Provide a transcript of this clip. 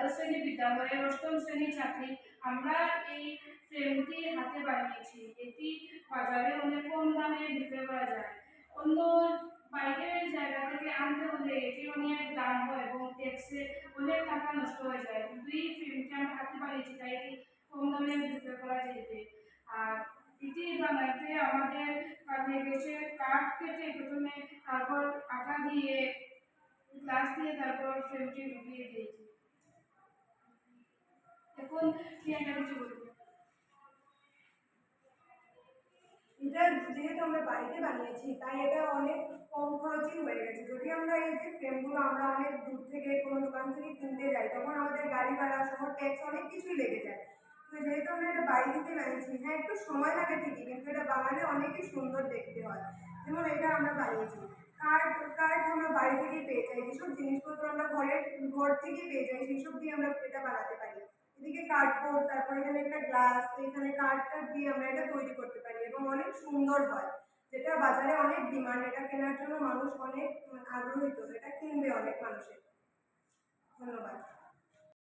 দ্বাদশ শ্রেণী বিদ্যালয়ের অষ্টম শ্রেণীর ছাত্রী। আমরা এই ফ্রেমটি হাতে বানিয়েছি। এটি বাজারে অনেক কম দামে বিক্রয় করা যায়। অন্য বাইরের জায়গা থেকে আনতে হলে এটি অনেক দাম হয় এবং ট্যাক্সে অনেক টাকা নষ্ট হয়ে যায়, কিন্তু এই ফ্রেমটি আমরা হাতে বানিয়েছি তাই এটি কম দামে বিক্রয় করা যাবে। আর এটি বানাতে আমাদের কাছে গেছে কাঠ কেটে প্রথমে, তারপর আটা দিয়ে গ্লাস দিয়ে তারপর ফ্রেমটি ঢুকিয়ে দিয়েছি। এখন প্রিয়াঙ্কা কিছু বলবে। এটা যেহেতু আমরা বাড়িতে বানিয়েছি তাই এটা অনেক কম খরচই হয়ে গেছে। যদি আমরা এই যে ফ্রেমগুলো আমরা অনেক দূর থেকে কোনো দোকান থেকে কিনতে যাই তখন আমাদের গাড়ি ভাড়া সহ ট্যাক্স অনেক কিছুই লেগে যায়। তো যেহেতু আমরা এটা বাড়িতে বানিয়েছি, হ্যাঁ একটু সময় লাগে ঠিকই, কিন্তু এটা বানালে অনেকই সুন্দর দেখতে হয়। যেমন এটা আমরা বানিয়েছি কাঠ, কাঠ আমরা বাড়ি থেকেই পেয়ে যাই, যেসব জিনিসপত্র আমরা ঘর থেকেই পেয়ে যাই সেসব দিয়ে আমরা এটা বানাতে পারি। এদিকে কার্ডবোর্ড, তারপর এখানে একটা গ্লাস, এখানে কাঠ দিয়ে আমরা এটা তৈরি করতে পারি এবং অনেক সুন্দর হয়, যেটা বাজারে অনেক ডিমান্ড। এটা কেনার জন্য মানুষ অনেক আগ্রহী, তো এটা কিনবে অনেক মানুষের। ধন্যবাদ।